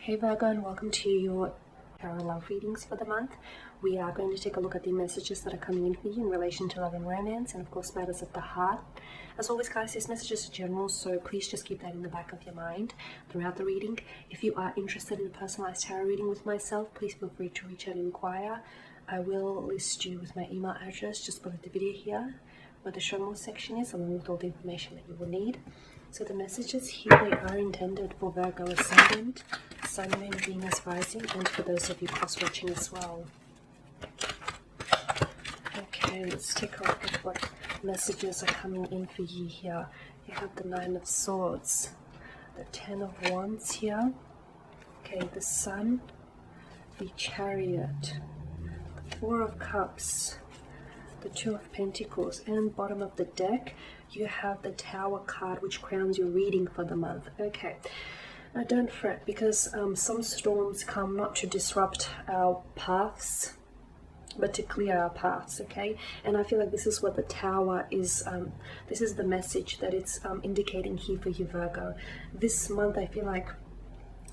Hey Virgo, and welcome to your tarot love readings for the month. We are going to take a look at the messages that are coming in for you in relation to love and romance, and of course matters of the heart. As always guys, these messages are general, so please just keep that in the back of your mind throughout the reading. If you are interested in a personalized tarot reading with myself, please feel free to reach out and inquire. I will list you with my email address just below the video here, where the show more section is, along with all the information that you will need. So the messages here, they are intended for Virgo Ascendant, Sun, Moon, Venus, Rising, and for those of you cross-watching as well. Okay, let's take a look at what messages are coming in for you here. You have the Nine of Swords, the Ten of Wands here, okay, the Sun, the Chariot, the Four of Cups, the Two of Pentacles, and bottom of the deck you have the Tower card, which crowns your reading for the month. Okay, now don't fret, because some storms come not to disrupt our paths, but to clear our paths, okay? And I feel like this is what the Tower is, this is the message that it's indicating here for you, Virgo. This month I feel like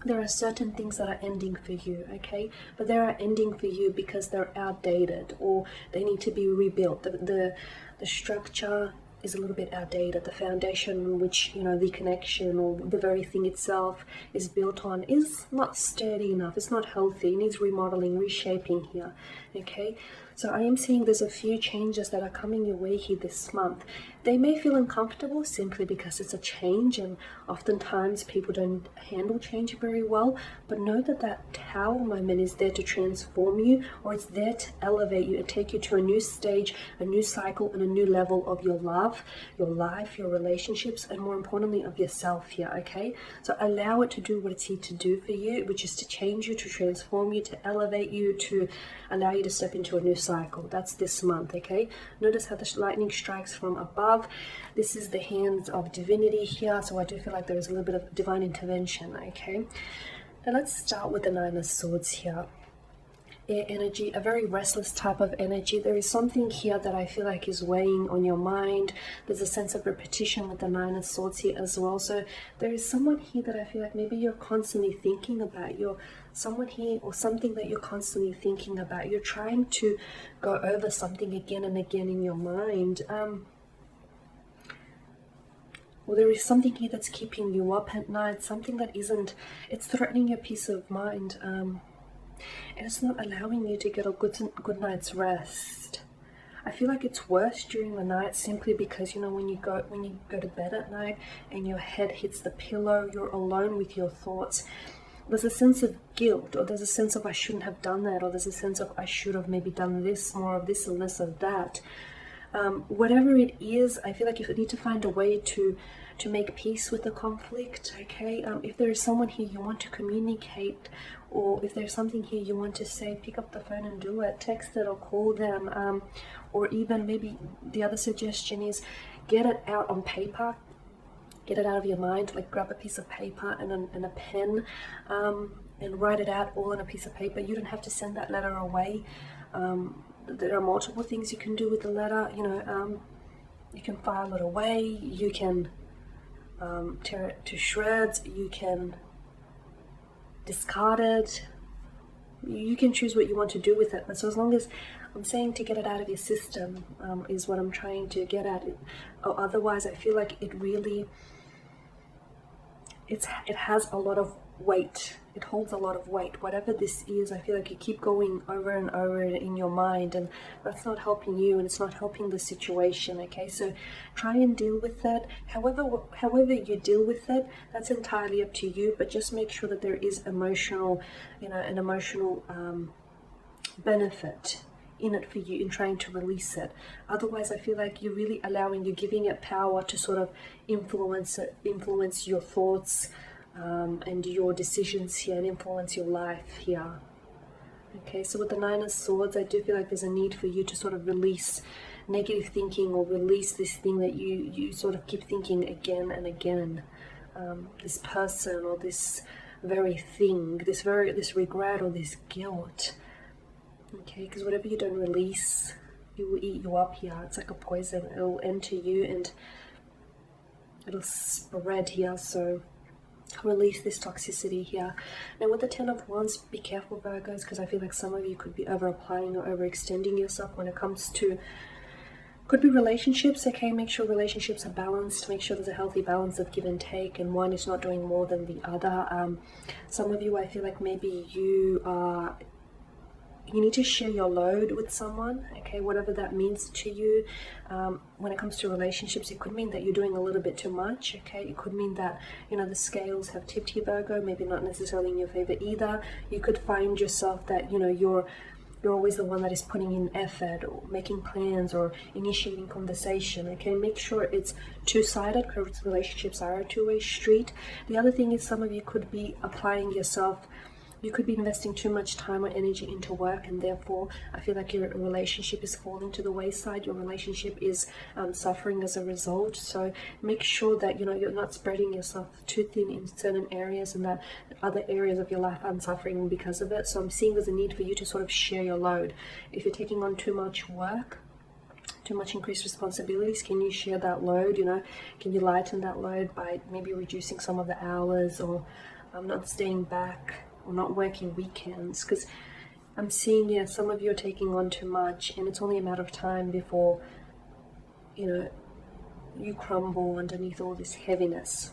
there are certain things that are ending for you, okay? But they are ending for you because they're outdated, or they need to be rebuilt. The structure is a little bit outdated. The foundation on which, you know, the connection or the very thing itself is built on is not sturdy enough. It's not healthy. It needs remodeling, reshaping here, okay? So I am seeing there's a few changes that are coming your way here this month. They may feel uncomfortable simply because it's a change, and oftentimes people don't handle change very well, but know that that Tower moment is there to transform you, or it's there to elevate you and take you to a new stage, a new cycle, and a new level of your love, your life, your relationships, and more importantly of yourself here, okay? So allow it to do what it's here to do for you, which is to change you, to transform you, to elevate you, to allow you to step into a new cycle. That's this month, okay? Notice how the lightning strikes from above. This is the hands of divinity here, so I do feel like there is a little bit of divine intervention, okay? Now let's start with the Nine of Swords here. Air energy, a very restless type of energy. There is something here that I feel like is weighing on your mind. There's a sense of repetition with the Nine of Swords here as well. So there is someone here that I feel like maybe you're constantly thinking about. You're someone here or something that you're constantly thinking about. You're trying to go over something again and again in your mind. Well, there is something here that's keeping you up at night, something that isn't, it's threatening your peace of mind. And it's not allowing you to get a good night's rest. I feel like it's worse during the night simply because, you know, when you go to bed at night and your head hits the pillow, you're alone with your thoughts. There's a sense of guilt, or there's a sense of I shouldn't have done that, or there's a sense of I should have maybe done this, more of this and less of that. Whatever it is, I feel like you need to find a way to make peace with the conflict, okay? If there is someone here you want to communicate, or if there's something here you want to say, pick up the phone and do it. Text it or call them, or even maybe the other suggestion is get it out on paper. Get it out of your mind, like grab a piece of paper and a pen, and write it out all on a piece of paper. You don't have to send that letter away. There are multiple things you can do with the letter. You know, you can file it away. You can tear it to shreds. You can discard it. You can choose what you want to do with it. But so as long as I'm saying to get it out of your system is what I'm trying to get at. Otherwise, I feel like it really, it has a lot of weight. It holds a lot of weight. Whatever this is, I feel like you keep going over and over in your mind, and that's not helping you, and it's not helping the situation, okay? So try and deal with that. However you deal with it, that's entirely up to you, but just make sure that there is emotional, you know, an emotional benefit in it for you in trying to release it. Otherwise, I feel like you're really you're giving it power to sort of influence your thoughts, and your decisions here, and influence your life here. Okay, so with the Nine of Swords, I do feel like there's a need for you to sort of release negative thinking, or release this thing that you sort of keep thinking again and again. This person or this very thing, this regret or this guilt. Okay, because whatever you don't release, it will eat you up here. It's like a poison. It will enter you and it'll spread here. So release this toxicity here. Now with the Ten of Wands, be careful Virgos, because I feel like some of you could be over applying or overextending yourself when it comes to, could be relationships. Okay, make sure relationships are balanced, make sure there's a healthy balance of give and take, and one is not doing more than the other. Some of you, I feel like maybe you need to share your load with someone, okay, whatever that means to you. When it comes to relationships, it could mean that you're doing a little bit too much, okay. It could mean that, you know, the scales have tipped here, Virgo, maybe not necessarily in your favor either. You could find yourself that, you know, you're always the one that is putting in effort or making plans or initiating conversation, okay. Make sure it's two-sided, because relationships are a two-way street. The other thing is, some of you could be applying yourself, you could be investing too much time or energy into work, and therefore I feel like your relationship is falling to the wayside. Your relationship is suffering as a result. So make sure that, you know, you're not spreading yourself too thin in certain areas, and that other areas of your life aren't suffering because of it. So I'm seeing there's a need for you to sort of share your load. If you're taking on too much work, too much increased responsibilities, can you share that load? You know, can you lighten that load by maybe reducing some of the hours, or not staying back, or not working weekends? Because I'm seeing, yeah, some of you are taking on too much, and it's only a matter of time before, you know, you crumble underneath all this heaviness.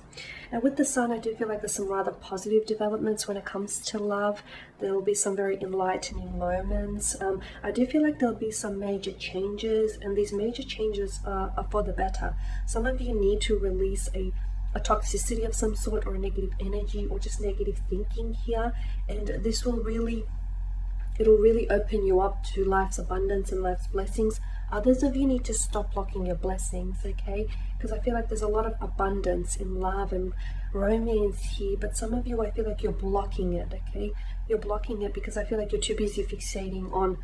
Now with the Sun, I do feel like there's some rather positive developments when it comes to love. There will be some very enlightening moments. I do feel like there'll be some major changes, and these major changes are for the better. Some of you need to release a toxicity of some sort, or a negative energy, or just negative thinking here, and this will really, it'll really open you up to life's abundance and life's blessings. Others of you need to stop blocking your blessings, okay? Because I feel like there's a lot of abundance in love and romance here, but some of you, I feel like you're blocking it, okay? You're blocking it because I feel like you're too busy fixating on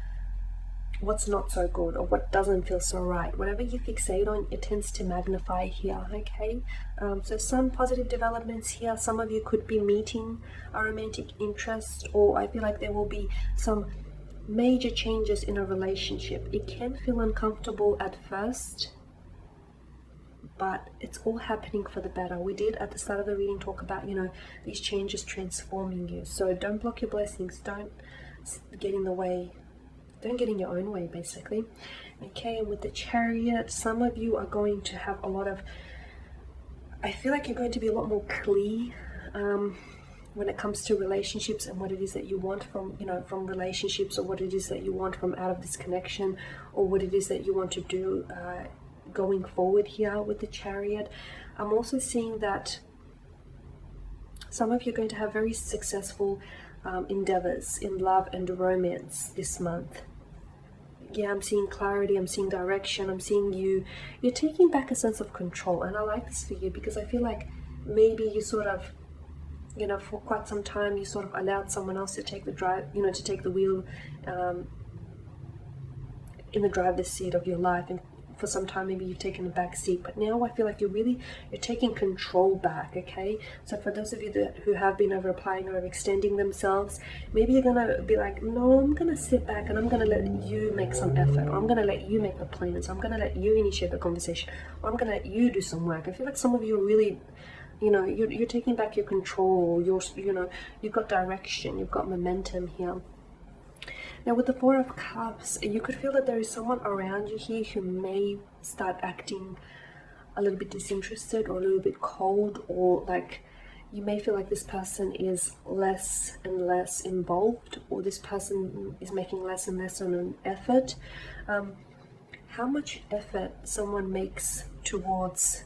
what's not so good, or what doesn't feel so right. Whatever you fixate on, it tends to magnify here, okay? So some positive developments here. Some of you could be meeting a romantic interest, or I feel like there will be some major changes in a relationship. It can feel uncomfortable at first, but it's all happening for the better. We did at the start of the reading talk about, you know, these changes transforming you. So don't block your blessings, don't get in the way, don't get in your own way, basically. Okay, and with the Chariot, some of you are going to have a lot of, I feel like you're going to be a lot more clear when it comes to relationships, and what it is that you want from, you know, from relationships, or what it is that you want from out of this connection, or what it is that you want to do going forward here with the Chariot. I'm also seeing that some of you are going to have very successful endeavors in love and romance this month. Yeah, I'm seeing clarity, I'm seeing direction, I'm seeing you're taking back a sense of control, and I like this for you, because I feel like maybe you sort of, you know, for quite some time you sort of allowed someone else to take the drive, you know, to take the wheel in the driver's seat of your life, and for some time maybe you've taken a back seat, but now I feel like you're taking control back, okay? So for those of you who have been over applying or extending themselves, maybe you're gonna be like, no, I'm gonna sit back and I'm gonna let you make some effort, or I'm gonna let you make the plans, I'm gonna let you initiate the conversation, or I'm gonna let you do some work. I feel like some of you are really, you know, you're taking back your control, you know, you've got direction, you've got momentum here. Now with the Four of Cups, you could feel that there is someone around you here who may start acting a little bit disinterested, or a little bit cold, or like you may feel like this person is less and less involved, or this person is making less and less of an effort. How much effort someone makes towards,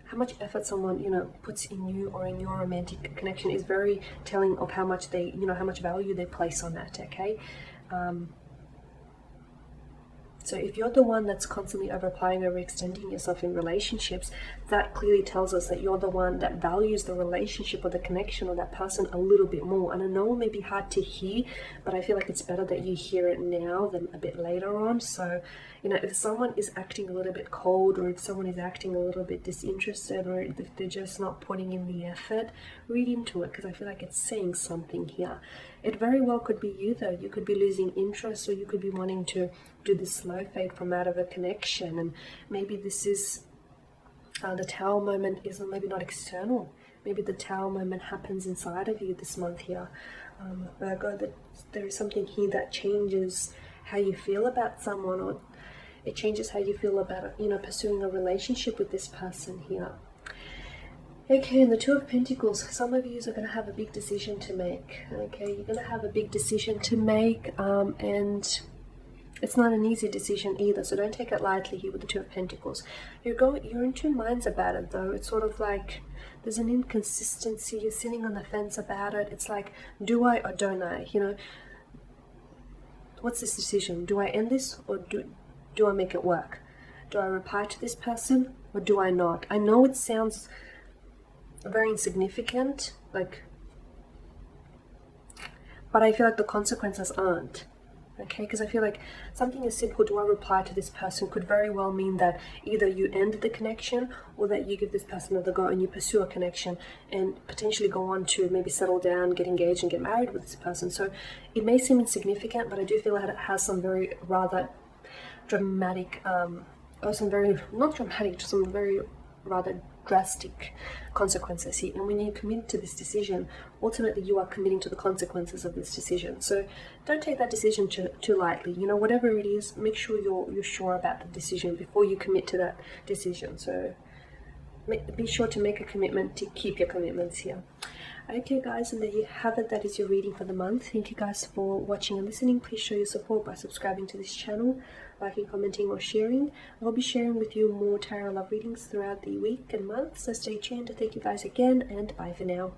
how much effort someone, you know, puts in you or in your romantic connection is very telling of how much they, you know, how much value they place on that, okay? So if you're the one that's constantly over-applying, overextending yourself in relationships, that clearly tells us that you're the one that values the relationship or the connection or that person a little bit more. And I know it may be hard to hear, but I feel like it's better that you hear it now than a bit later on. So, you know, if someone is acting a little bit cold, or if someone is acting a little bit disinterested, or if they're just not putting in the effort, read into it, because I feel like it's saying something here. It very well could be you though. You could be losing interest, or you could be wanting to do the slow fade from out of a connection, and maybe this is the Tower moment is maybe not external. maybe the Tower moment happens inside of you this month here, Virgo, that there is something here that changes how you feel about someone, or it changes how you feel about, you know, pursuing a relationship with this person here. Okay, and the Two of Pentacles, some of you are going to have a big decision to make. Okay, you're going to have a big decision to make, and it's not an easy decision either, so don't take it lightly here with the Two of Pentacles. You're in two minds about it though. It's sort of like there's an inconsistency. You're sitting on the fence about it. It's like, do I or don't I? You know, what's this decision? Do I end this, or do I make it work? Do I reply to this person, or do I not? I know it sounds very insignificant, like, but I feel like the consequences aren't. Okay, because I feel like something as simple, do I reply to this person, could very well mean that either you end the connection, or that you give this person another go and you pursue a connection and potentially go on to maybe settle down, get engaged and get married with this person. So it may seem insignificant, but I do feel like it has some very rather dramatic, or some very, not dramatic, just some very rather drastic consequences here. And when you commit to this decision, ultimately you are committing to the consequences of this decision. So don't take that decision too lightly. You know, whatever it is, make sure you're sure about the decision before you commit to that decision. So be sure to make a commitment to keep your commitments here. Okay guys, and there you have it. That is your reading for the month. Thank you guys for watching and listening. Please show your support by subscribing to this channel, liking, commenting or sharing. I'll be sharing with you more tarot love readings throughout the week and month, so stay tuned. Thank you guys again, and bye for now.